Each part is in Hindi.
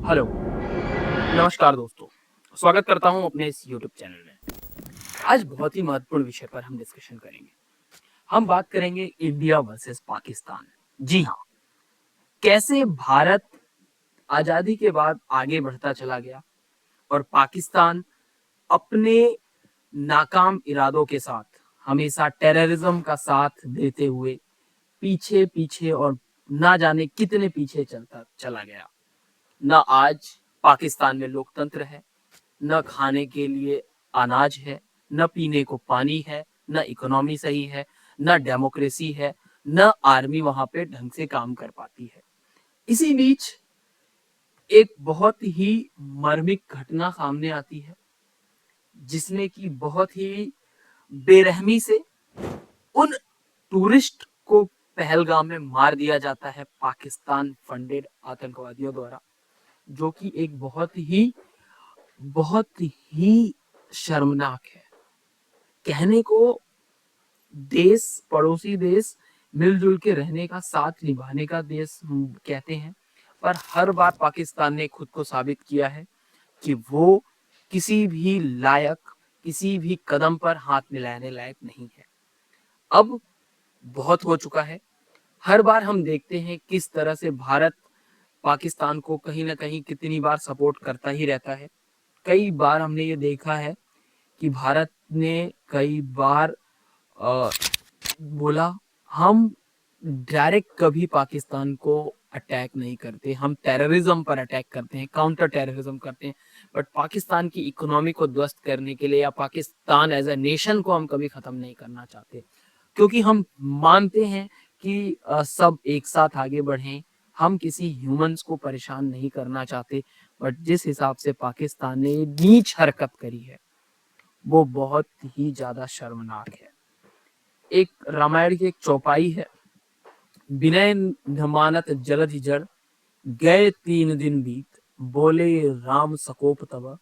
हेलो, नमस्कार दोस्तों। स्वागत करता हूं अपने इस यूट्यूब चैनल में। आज बहुत ही महत्वपूर्ण विषय पर हम डिस्कशन करेंगे। हम बात करेंगे इंडिया वर्सेस पाकिस्तान। जी हाँ, कैसे भारत आजादी के बाद आगे बढ़ता चला गया और पाकिस्तान अपने नाकाम इरादों के साथ हमेशा टेररिज्म का साथ देते हुए पीछे पीछे और ना जाने कितने पीछे चलता चला गया। न आज पाकिस्तान में लोकतंत्र है, न खाने के लिए अनाज है, न पीने को पानी है, न इकोनॉमी सही है, न डेमोक्रेसी है, न आर्मी वहां पे ढंग से काम कर पाती है। इसी बीच एक बहुत ही मर्मिक घटना सामने आती है, जिसमें कि बहुत ही बेरहमी से उन टूरिस्ट को पहलगाम में मार दिया जाता है पाकिस्तान फंडेड आतंकवादियों द्वारा, जो कि एक बहुत ही शर्मनाक है। कहने को देश, पड़ोसी देश मिलजुल के रहने का, साथ निभाने का देश कहते हैं, पर हर बार पाकिस्तान ने खुद को साबित किया है कि वो किसी भी लायक, किसी भी कदम पर हाथ मिलाने लायक नहीं है। अब बहुत हो चुका है। हर बार हम देखते हैं किस तरह से भारत पाकिस्तान को कहीं ना कहीं कितनी बार सपोर्ट करता ही रहता है। कई बार हमने ये देखा है कि भारत ने कई बार अ, बोला, हम डायरेक्ट कभी पाकिस्तान को अटैक नहीं करते, हम टेररिज्म पर अटैक करते हैं, काउंटर टेररिज्म करते हैं, बट पाकिस्तान की इकोनॉमी को ध्वस्त करने के लिए या पाकिस्तान एज ए नेशन को हम कभी खत्म नहीं करना चाहते, क्योंकि हम मानते हैं कि सब एक साथ आगे बढ़ें। हम किसी ह्यूमंस को परेशान नहीं करना चाहते, बट जिस हिसाब से पाकिस्तान ने नीच हरकत करी है वो बहुत ही ज्यादा शर्मनाक है। एक रामायण की एक चौपाई है, विनय न मानत जलधि जड़, गए 3 दिन बीत, बोले राम सकोप तब,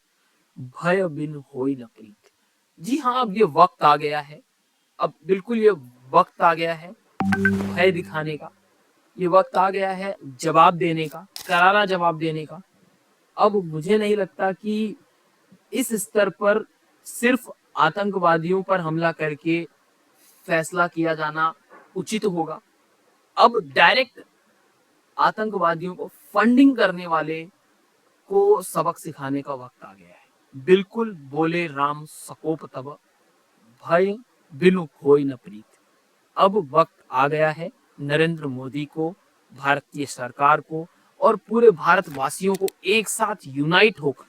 भय बिन होई न प्रीत। जी हाँ, अब ये वक्त आ गया है, अब बिल्कुल ये वक्त आ गया है भय दिखाने का, ये वक्त आ गया है जवाब देने का, करारा जवाब देने का। अब मुझे नहीं लगता कि इस स्तर पर सिर्फ आतंकवादियों पर हमला करके फैसला किया जाना उचित होगा। अब डायरेक्ट आतंकवादियों को फंडिंग करने वाले को सबक सिखाने का वक्त आ गया है। बिल्कुल बोले राम सकोप तब, भय बिनु होई न प्रीत। अब वक्त आ गया है नरेंद्र मोदी को, भारतीय सरकार को और पूरे भारतवासियों को एक साथ यूनाइट होकर,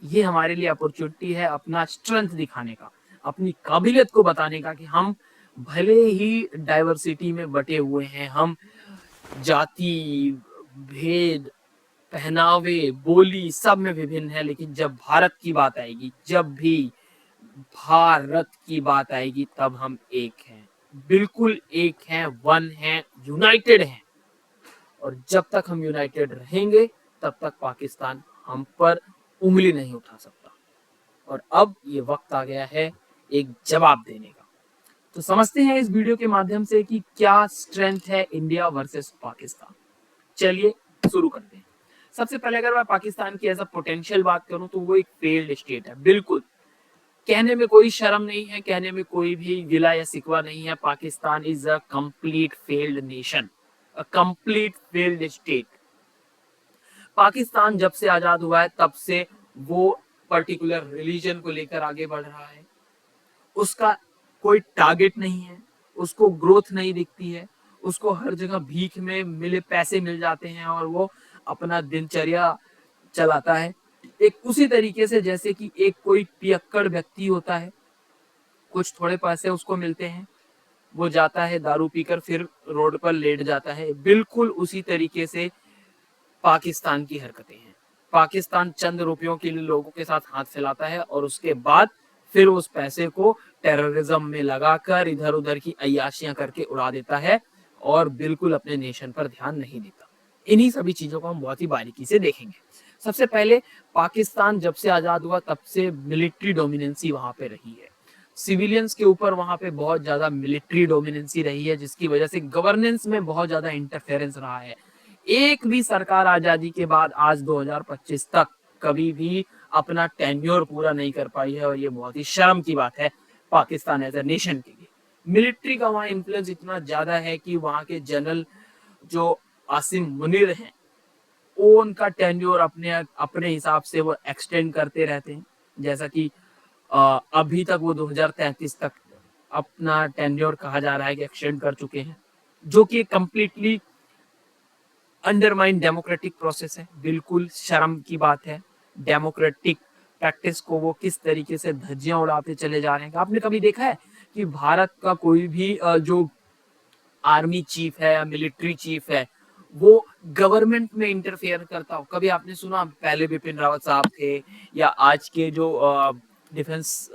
ये हमारे लिए अपॉर्चुनिटी है अपना स्ट्रेंथ दिखाने का, अपनी काबिलियत को बताने का कि हम भले ही डाइवर्सिटी में बटे हुए हैं, हम जाति, भेद, पहनावे, बोली सब में विभिन्न है, लेकिन जब भारत की बात आएगी, जब भी भारत की बात आएगी, तब हम एक हैं, बिल्कुल एक हैं, वन हैं, यूनाइटेड हैं। और जब तक हम यूनाइटेड रहेंगे तब तक पाकिस्तान हम पर उंगली नहीं उठा सकता। और अब ये वक्त आ गया है एक जवाब देने का। तो समझते हैं इस वीडियो के माध्यम से कि क्या स्ट्रेंथ है इंडिया वर्सेस पाकिस्तान। चलिए शुरू करते हैं। सबसे पहले अगर मैं पाकिस्तान की एज अ पोटेंशियल बात करूं तो वो एक फेल्ड स्टेट है, बिल्कुल कहने में कोई शर्म नहीं है, कहने में कोई भी गिला या सिकवा नहीं है। Pakistan is a complete failed nation, a complete failed state. Pakistan जब से आजाद हुआ है तब से वो पर्टिकुलर रिलीजन को लेकर आगे बढ़ रहा है, उसका कोई टारगेट नहीं है, उसको ग्रोथ नहीं दिखती है, उसको हर जगह भीख में मिले पैसे मिल जाते हैं और वो अपना दिनचर्या चलाता है। एक उसी तरीके से जैसे कि एक कोई पियक्कड़ व्यक्ति होता है, कुछ थोड़े पैसे उसको मिलते हैं, वो जाता है दारू पीकर फिर रोड पर लेट जाता है, बिल्कुल उसी तरीके से पाकिस्तान की हरकतें हैं। पाकिस्तान चंद रुपयों के लिए लोगों के साथ हाथ फैलाता है और उसके बाद फिर उस पैसे को टेररिज्म में लगाकर इधर उधर की अय्याशियां करके उड़ा देता है और बिल्कुल अपने नेशन पर ध्यान नहीं देता। इन्हीं सभी चीजों को हम बहुत ही बारीकी से देखेंगे। सबसे पहले, पाकिस्तान जब से आजाद हुआ तब से मिलिट्री डोमिनेंसी वहां पे रही है, सिविलियंस के ऊपर वहां पे बहुत ज्यादा मिलिट्री डोमिनेंसी रही है, जिसकी वजह से गवर्नेंस में बहुत ज्यादा इंटरफेरेंस रहा है। एक भी सरकार आजादी के बाद आज 2025 तक कभी भी अपना टेन्योर पूरा नहीं कर पाई है, और ये बहुत ही शर्म की बात है पाकिस्तान एज ए नेशन के लिए। मिलिट्री का वहाँ इन्फ्लुएंस इतना ज्यादा है कि वहाँ के जनरल जो आसिम मुनीर हैं, वो उनका टेन्योर अपने अपने हिसाब से वो एक्सटेंड करते रहते हैं, जैसा कि अभी तक वो 2033 तक अपना टेन्योर कहा जा रहा है कि एक्सटेंड कर चुके हैं, जो कि कंप्लीटली अंडरमाइन डेमोक्रेटिक प्रोसेस है। बिल्कुल शर्म की बात है। डेमोक्रेटिक प्रैक्टिस को वो किस तरीके से धज्जियां उड़ाते चले जा रहे हैं। आपने कभी देखा है कि भारत का कोई भी जो आर्मी चीफ है या मिलिट्री चीफ है वो गवर्नमेंट में इंटरफेयर करता हो? कभी आपने सुना? पहले बिपिन रावत साहब थे, या आज के जो डिफेंस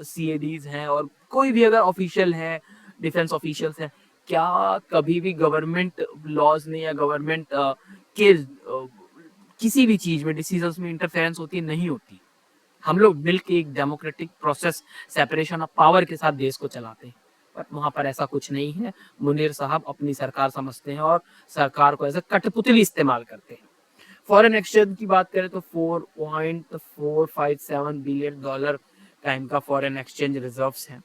सीएडीज हैं, और कोई भी अगर ऑफिशियल है, डिफेंस ऑफिशियल्स हैं, क्या कभी भी गवर्नमेंट लॉज में या गवर्नमेंट के किसी भी चीज में डिसीजंस में इंटरफेरेंस होती नहीं होती? हम लोग मिलकर एक democratic process, separation of power के साथ देश को चलाते हैं, पर वहां पर ऐसा कुछ नहीं है। मुनीर साहब अपनी सरकार समझते हैं और सरकार को ऐसे कठपुतली इस्तेमाल करते हैं। फॉरेन एक्सचेंज की बात करें तो 4.457 बिलियन डॉलर का इनका फॉरेन एक्सचेंज रिजर्व्स हैं,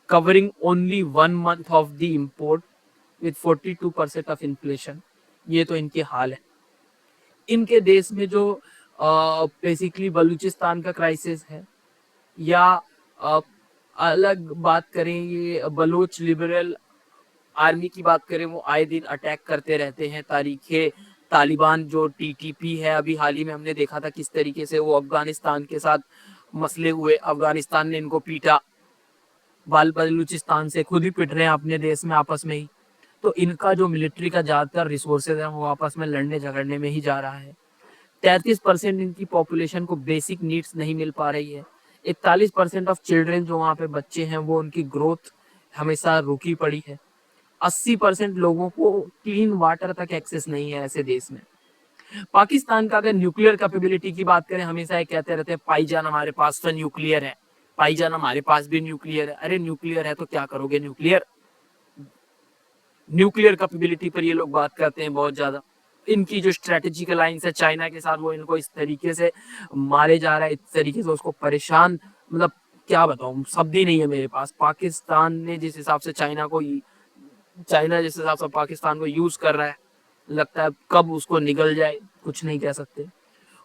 covering only 1 month of the import with 42% of inflation. ये तो इनके हाल है। इनके देश में जो बेसिकली बलूचिस्तान का क्राइसिस है, या अलग बात करें ये बलोच लिबरल आर्मी की बात करें, वो आए दिन अटैक करते रहते हैं। तारीखे तालिबान जो टीटीपी है, अभी हाल ही में हमने देखा था किस तरीके से वो अफगानिस्तान के साथ मसले हुए, अफगानिस्तान ने इनको पीटा, बलूचिस्तान से खुद ही पिट रहे हैं अपने देश में आपस में ही। तो इनका जो मिलिट्री का ज्यादातर रिसोर्सेज है वो आपस में लड़ने झगड़ने में ही जा रहा है। 33% इनकी पॉपुलेशन को बेसिक नीड्स नहीं मिल पा रही है। 41% ऑफ चिल्ड्रन जो वहाँ पे बच्चे हैं वो उनकी ग्रोथ हमेशा रुकी पड़ी है। 80% लोगों को क्लीन वाटर तक एक्सेस नहीं है ऐसे देश में। पाकिस्तान का अगर न्यूक्लियर कैपेबिलिटी की बात करें, हमेशा ये कहते रहते हैं भाईजान हमारे पास तो न्यूक्लियर है, भाईजान हमारे पास भी न्यूक्लियर है। अरे न्यूक्लियर है तो क्या करोगे? न्यूक्लियर कैपेबिलिटी पर ये लोग बात करते हैं बहुत ज्यादा। इनकी जो स्ट्रेटेजिक अलायंस है चाइना के साथ, वो इनको इस तरीके से मारे जा रहा है, इस तरीके से उसको परेशान, मतलब क्या बताऊं, शब्द ही नहीं है मेरे पास। पाकिस्तान ने जिस हिसाब से चाइना जिस हिसाब से पाकिस्तान को यूज कर रहा है, लगता है कब उसको निगल जाए कुछ नहीं कह सकते।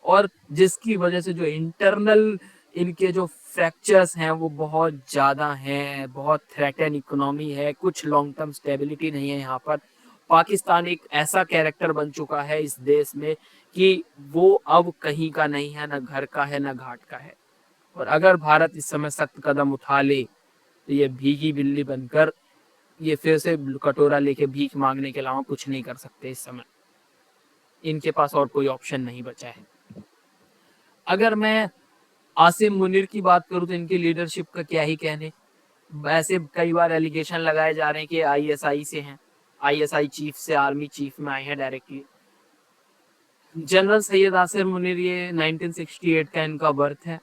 और जिसकी वजह से जो इंटरनल इनके जो फ्रैक्चर्स हैं वो बहुत ज्यादा हैं, बहुत थ्रेटन इकोनॉमी है, कुछ लॉन्ग टर्म स्टेबिलिटी नहीं है यहाँ पर। पाकिस्तान एक ऐसा कैरेक्टर बन चुका है इस देश में कि वो अब कहीं का नहीं है, ना घर का है ना घाट का है। और अगर भारत इस समय सख्त कदम उठा ले तो ये भीगी बिल्ली बनकर ये फिर से कटोरा लेके भीख मांगने के अलावा कुछ नहीं कर सकते। इस समय इनके पास और कोई ऑप्शन नहीं बचा है। अगर मैं आसिम मुनीर की बात करूं तो इनकी लीडरशिप का क्या ही कहने। वैसे कई बार एलिगेशन लगाए जा रहे हैं कि आईएसआई से हैं, आईएसआई चीफ से आर्मी चीफ में आए हैं डायरेक्टली। जनरल सैयद आसिम मुनीर, ये 1968 का इनका बर्थ है।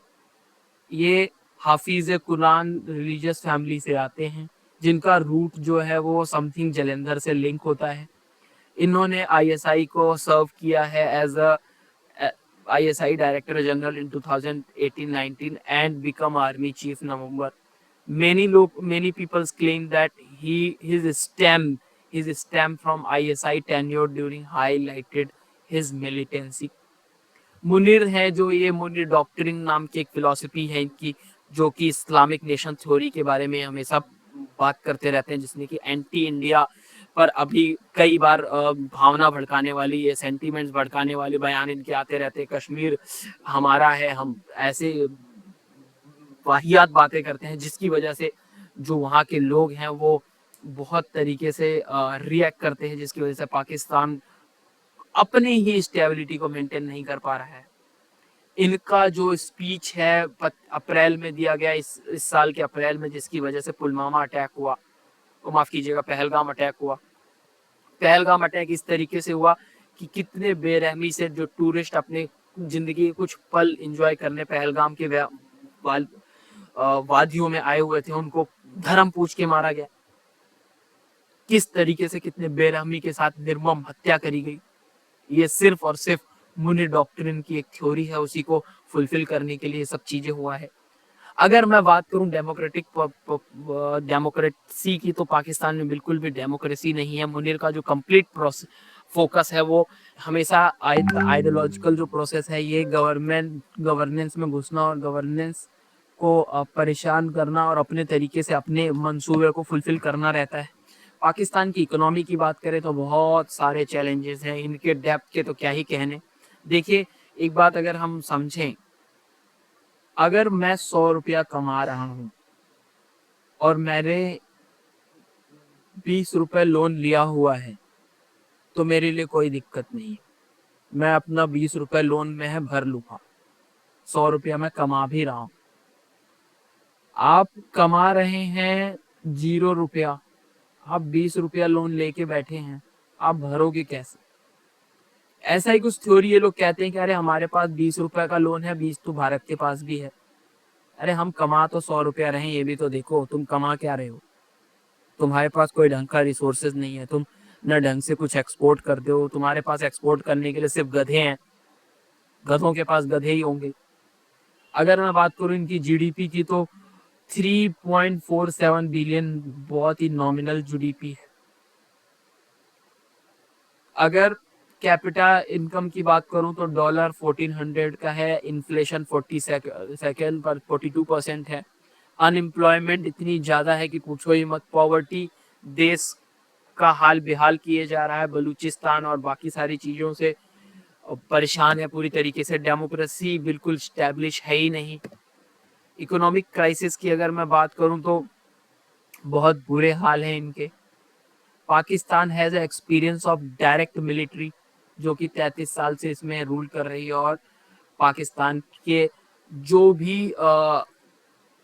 ये हाफिज कुरान रिलीजियस फैमिली से आते हैं, जिनका रूट जो है वो समथिंग जलंधर से लिंक होता है। इन्होंने आईएसआई को सर्व किया है as a ISI Director General in 2018-19 and become Army Chief November. Many people claim that his stem from ISI tenure during highlighted his militancy. Munir है जो ये मुनीर डॉक्ट्रिन नाम की एक फिलॉसफी है इनकी, जो कि इस्लामिक नेशन थ्योरी के बारे में हमेशा बात करते रहते हैं, जिसने कि एंटी इंडिया पर अभी कई बार भावना भड़काने वाली, ये सेंटीमेंट्स भड़काने वाले बयान इनके आते रहते हैं। कश्मीर हमारा है, हम ऐसे वाहियात बातें करते हैं जिसकी वजह से जो वहाँ के लोग हैं वो बहुत तरीके से रिएक्ट करते हैं, जिसकी वजह से पाकिस्तान अपनी ही स्टेबिलिटी को मेंटेन नहीं कर पा रहा है। इनका जो स्पीच है अप्रैल में दिया गया, इस साल के अप्रैल में, जिसकी वजह से पुलवामा अटैक हुआ, तो माफ कीजिएगा पहलगाम अटैक हुआ। पहलगाम अटैक इस तरीके से हुआ कि कितने बेरहमी से जो टूरिस्ट अपने जिंदगी के कुछ पल एंजॉय करने पहलगाम के वादियों में आए हुए थे, उनको धर्म पूछ के मारा गया। किस तरीके से कितने बेरहमी के साथ निर्मम हत्या करी गई। ये सिर्फ और सिर्फ मुनि डॉक्ट्रिन की एक थ्योरी है, उसी को फुलफिल करने के लिए ये सब चीजें हुआ है। अगर मैं बात करूं डेमोक्रेसी की, तो पाकिस्तान में बिल्कुल भी डेमोक्रेसी नहीं है। मुनीर का जो कंप्लीट फोकस है वो हमेशा आइडियोलॉजिकल जो प्रोसेस है, ये गवर्नेंस में घुसना और गवर्नेंस को परेशान करना और अपने तरीके से अपने मंसूबे को फुलफिल करना रहता है। पाकिस्तान की इकोनॉमी की बात करें तो बहुत सारे चैलेंजेस हैं, इनके डेप्थ के तो क्या ही कहने। देखिए, एक बात अगर हम समझें, अगर मैं 100 रुपया कमा रहा हूं और मैंने 20 रुपए लोन लिया हुआ है, तो मेरे लिए कोई दिक्कत नहीं है, मैं अपना 20 रुपए लोन में है भर लूंगा, 100 रुपया मैं कमा भी रहा हूं। आप कमा रहे हैं 0 रुपया, आप 20 रुपया लोन लेके बैठे हैं, आप भरोगे कैसे? ऐसा ही कुछ थ्योरी ये लोग कहते हैं कि अरे हमारे पास 20 रुपए का लोन है, 20 तो भारत के पास भी है। अरे हम कमा तो 100 रुपया रहे हैं, ये भी तो देखो, तुम कमा क्या रहे हो? तुम्हारे पास कोई ढंग का रिसोर्सेज नहीं है, तुम न ढंग से कुछ एक्सपोर्ट करते हो, तुम्हारे पास एक्सपोर्ट करने के लिए सिर्फ गधे हैं, गधों के पास गधे ही होंगे। अगर मैं बात करूं इनकी जीडीपी की, तो 3.47 बिलियन बहुत ही नॉमिनल जीडीपी है। अगर कैपिटा इनकम की बात करूं तो डॉलर 1400 का है, इन्फ्लेशन 42% है, अनएम्प्लॉयमेंट इतनी ज्यादा है कि पूछो ही मत, पॉवर्टी देश का हाल बेहाल किए जा रहा है, बलूचिस्तान और बाकी सारी चीजों से परेशान है पूरी तरीके से, डेमोक्रेसी बिल्कुल स्टैब्लिश है ही नहीं। इकोनॉमिक क्राइसिस की अगर मैं बात करूं तो बहुत बुरे हाल हैं इनके। Pakistan has experience of direct military, जो कि 33 साल से इसमें रूल कर रही है, और पाकिस्तान के जो भी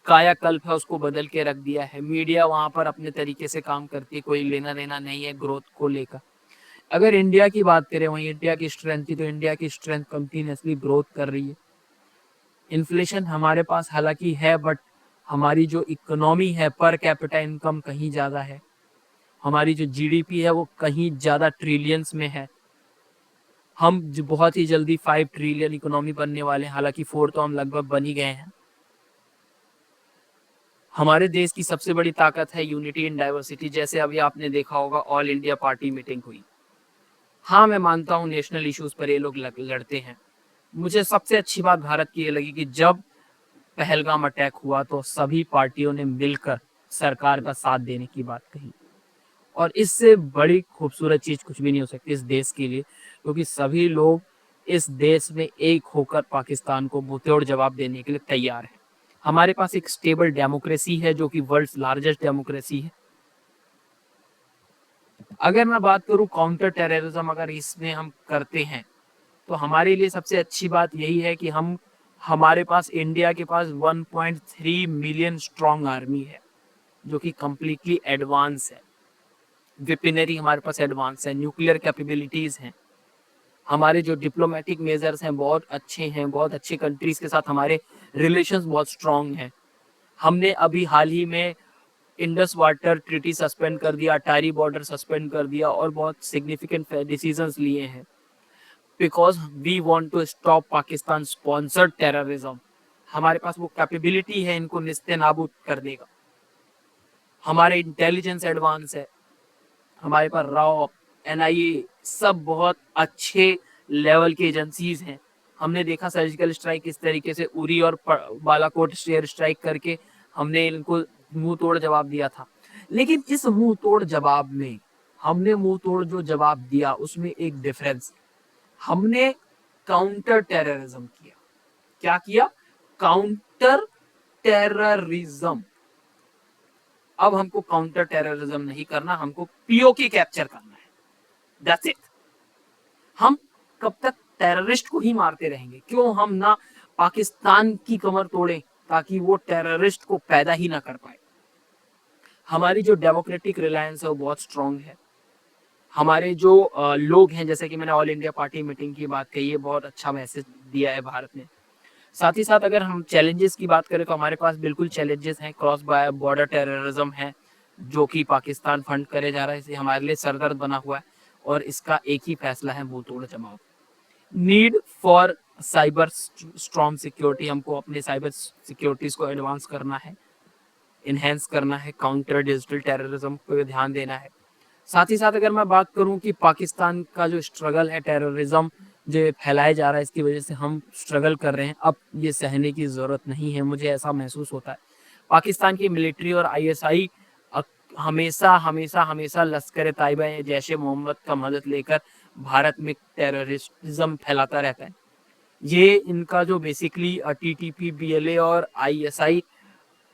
कायाकल्प है उसको बदल के रख दिया है। मीडिया वहां पर अपने तरीके से काम करती है, कोई लेना देना नहीं है ग्रोथ को लेकर। अगर इंडिया की बात करें, वहीं इंडिया की स्ट्रेंथ थी, तो इंडिया की स्ट्रेंथ कंटिन्यूसली ग्रोथ कर रही है। इन्फ्लेशन हमारे पास हालांकि है, बट हमारी जो इकोनॉमी है, पर कैपिटा इनकम कहीं ज्यादा है, हमारी जो जीडीपी है वो कहीं ज्यादा ट्रिलियंस में है। हम बहुत ही जल्दी 5 ट्रिलियन इकोनॉमी बनने वाले हैं, हालांकि 4 तो हम लगभग बन ही गए हैं। हमारे देश की सबसे बड़ी ताकत है यूनिटी इन डाइवर्सिटी। जैसे अभी आपने देखा होगा, ऑल इंडिया पार्टी मीटिंग हुई। हाँ, मैं मानता हूँ नेशनल इश्यूज पर ये लोग लड़ते हैं। मुझे सबसे अच्छी बात भारत की ये लगी कि जब पहलगाम अटैक हुआ तो सभी पार्टियों ने मिलकर सरकार का साथ देने की बात कही, और इससे बड़ी खूबसूरत चीज कुछ भी नहीं हो सकती इस देश के लिए, क्योंकि सभी लोग इस देश में एक होकर पाकिस्तान को मुंहतोड़ जवाब देने के लिए तैयार है। हमारे पास एक स्टेबल डेमोक्रेसी है, जो कि वर्ल्ड्स लार्जेस्ट डेमोक्रेसी है। अगर मैं बात करूं काउंटर टेररिज्म, अगर इसमें हम करते हैं, तो हमारे लिए सबसे अच्छी बात यही है कि हमारे पास, इंडिया के पास 1.3 मिलियन स्ट्रॉन्ग आर्मी है, जो कि कंप्लीटली एडवांस है। वेपनरी हमारे पास एडवांस है, न्यूक्लियर कैपेबिलिटीज हैं, हमारे जो डिप्लोमेटिक मेजर्स हैं बहुत अच्छे हैं, बहुत अच्छे कंट्रीज के साथ हमारे रिलेशंस बहुत स्ट्रांग हैं। हमने अभी हाल ही में इंडस वाटर ट्रीटी सस्पेंड कर दिया, अटारी बॉर्डर सस्पेंड कर दिया, और बहुत सिग्निफिकेंट डिसीजंस लिए हैं, because we want to stop Pakistan sponsored terrorism. हमारे पास वो कैपेबिलिटी है इनको निस्ते नाबूद करने का। हमारे इंटेलिजेंस एडवांस है, हमारे पास रॉ, एनआईए, सब बहुत अच्छे लेवल की एजेंसीज हैं। हमने देखा सर्जिकल स्ट्राइक किस तरीके से उरी और बालाकोट एयर स्ट्राइक करके हमने इनको मुंह तोड़ जवाब दिया था। लेकिन इस मुंह तोड़ जवाब में, हमने मुंह तोड़ जो जवाब दिया उसमें एक डिफरेंस, हमने काउंटर टेररिज्म किया। क्या किया? Counter terrorism. अब हमको काउंटर टेररिज्म नहीं करना, हमको पीओके कैप्चर करना है, दैट्स इट। हम कब तक टेररिस्ट को ही मारते रहेंगे? क्यों हम ना पाकिस्तान की कमर तोड़ें, ताकि वो टेररिस्ट को पैदा ही ना कर पाए। हमारी जो डेमोक्रेटिक रिलायंस है वो बहुत स्ट्रांग है। हमारे जो लोग हैं, जैसे कि मैंने ऑल इंडिया पार्टी मीटिंग की बात कही है, बहुत अच्छा मैसेज दिया है भारत ने। साथ ही साथ अगर हम चैलेंजेस की बात करें, तो हमारे पास बिल्कुल चैलेंजेस हैं। क्रॉस बॉर्डर टेररिज्म है, जो कि पाकिस्तान फंड करे जा रहा है, इसे हमारे लिए सरदर्द बना हुआ है। और इसका एक ही फैसला है मुंहतोड़ जवाब। Need for cyber strong security, हमको अपने साइबर सिक्योरिटीज को एडवांस करना है, इनहेंस करना है, काउंटर डिजिटल टेररिज्म पे ध्यान देना है। साथ ही साथ अगर मैं बात करूं कि पाकिस्तान का जो स्ट्रगल है, टेररिज्म जो फैलाया जा रहा है, इसकी वजह से हम स्ट्रगल कर रहे हैं, अब ये सहने की ज़रूरत नहीं है, मुझे ऐसा महसूस होता है। पाकिस्तान की मिलिट्री और आईएसआई हमेशा हमेशा हमेशा लश्कर तैयबा या जैश ए मोहम्मद का मदद लेकर भारत में टेररिज्म फैलाता रहता है। ये इनका जो बेसिकली टीटीपी, बीएलए और आईएसआई,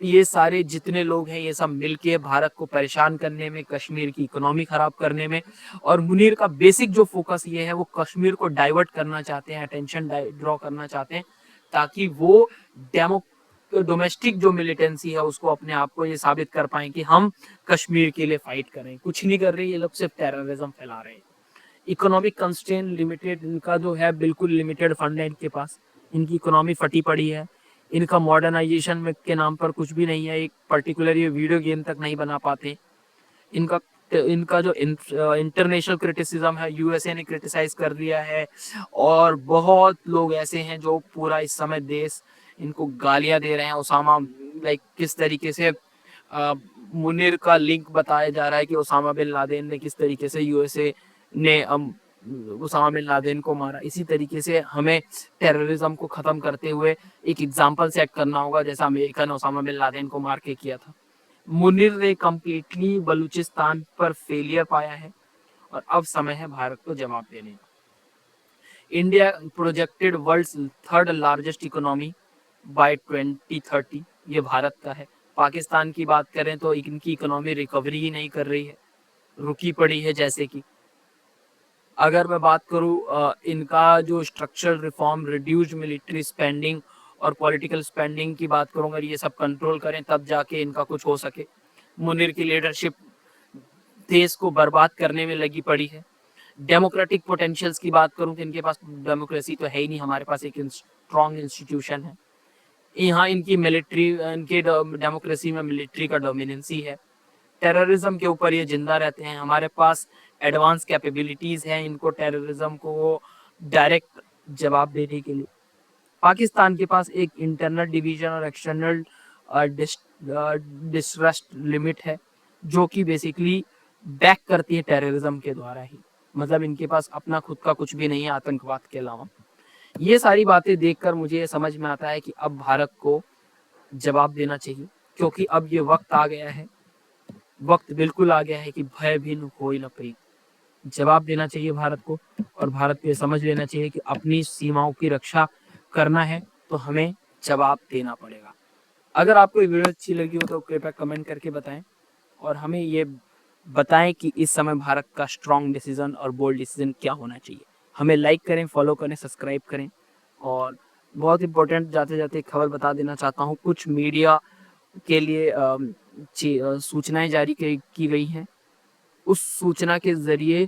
ये सारे जितने लोग हैं ये सब मिलके भारत को परेशान करने में, कश्मीर की इकोनॉमी खराब करने में, और मुनीर का बेसिक जो फोकस ये है वो कश्मीर को डाइवर्ट करना चाहते हैं, अटेंशन ड्रॉ करना चाहते हैं, ताकि वो डोमेस्टिक जो मिलिटेंसी है उसको अपने आप को ये साबित कर पाए कि हम कश्मीर के लिए फाइट करें। कुछ नहीं कर रहे ये लोग, सिर्फ टेररिज्म फैला रहे हैं। इकोनॉमिक कंस्ट्रेंट लिमिटेड, इनका जो है बिल्कुल लिमिटेड फंड है इनके पास, इनकी इकोनॉमी फटी पड़ी है, इनका मॉडर्नाइजेशन में के नाम पर कुछ भी नहीं है, एक पर्टिकुलर ये वीडियो गेम तक नहीं बना पाते। इनका जो इंटरनेशनल क्रिटिसिज्म है, यूएसए ने क्रिटिसाइज कर दिया है, और बहुत लोग ऐसे हैं जो पूरा इस समय देश इनको गालियां दे रहे हैं। ओसामा, लाइक किस तरीके से मुनीर का लिंक बताया जा रहा है कि ओसामा बिन लादेन ने किस तरीके से यूएसए ने ओसामा बिन लादेन को मारा। इसी तरीके से हमें टेररिज्म को खत्म करते हुए एक एग्जाम्पल सेट करना होगा, जैसा अमेरिका ने ओसामा बिन लादेन को मार के किया था। मुनीर ने कम्प्लीटली बलूचिस्तान पर फेलियर पाया है और अब समय है भारत को जवाब देने का। India projected world's third largest economy by 2030, ये भारत का है। पाकिस्तान की बात करें तो इनकी इकोनॉमी रिकवरी ही नहीं कर रही है, रुकी पड़ी है। जैसे कि अगर मैं बात करूं इनका जो structural reform, reduced military spending और पॉलिटिकल स्पेंडिंग की बात करूं, अगर ये सब कंट्रोल करें तब जाके इनका कुछ हो सके। मुनीर की लीडरशिप देश को बर्बाद करने में लगी पड़ी है। डेमोक्रेटिक पोटेंशियल्स की बात करूं तो इनके पास डेमोक्रेसी तो है ही नहीं, हमारे पास एक स्ट्रॉन्ग इंस्टीट्यूशन है। यहाँ इनकी मिलिट्री, इनके डेमोक्रेसी में मिलिट्री का डोमिनेंसी है। टेररिज्म के ऊपर ये जिंदा रहते हैं। हमारे पास एडवांस कैपेबिलिटीज हैं इनको टेररिज्म को डायरेक्ट जवाब देने के लिए। पाकिस्तान के पास एक इंटरनल डिवीजन और एक्सटर्नल डिस्ट्रस्ट लिमिट है, जो कि बेसिकली बैक करती है टेररिज्म के द्वारा ही। मतलब इनके पास अपना खुद का कुछ भी नहीं है आतंकवाद के अलावा। ये सारी बातें देखकर मुझे ये समझ में आता है कि अब भारत को जवाब देना चाहिए, क्योंकि अब ये वक्त आ गया है, वक्त बिल्कुल आ गया है कि भय भिन्न हो ही न पाई। जवाब देना चाहिए भारत को, और भारत को ये समझ लेना चाहिए कि अपनी सीमाओं की रक्षा करना है तो हमें जवाब देना पड़ेगा। अगर आपको ये वीडियो अच्छी लगी हो तो कृपया कमेंट करके बताएं, और हमें ये बताएं कि इस समय भारत का स्ट्रॉन्ग डिसीजन और बोल्ड डिसीजन क्या होना चाहिए। हमें लाइक करें, फॉलो करें, सब्सक्राइब करें। और बहुत इंपॉर्टेंट जाते जाते खबर बता देना चाहता हूँ, कुछ मीडिया के लिए सूचनाएं जारी की गई हैं। उस सूचना के जरिए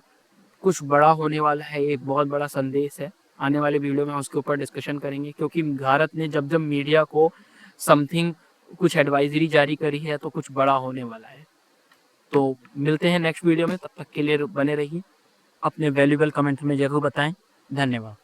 कुछ बड़ा होने वाला है, एक बहुत बड़ा संदेश है। आने वाले वीडियो में उसके ऊपर डिस्कशन करेंगे, क्योंकि भारत ने जब जब मीडिया को समथिंग कुछ एडवाइजरी जारी करी है तो कुछ बड़ा होने वाला है। तो मिलते हैं नेक्स्ट वीडियो में, तब तक के लिए बने रहिए। अपने वैल्यूएबल कमेंट में जरूर बताएं। धन्यवाद।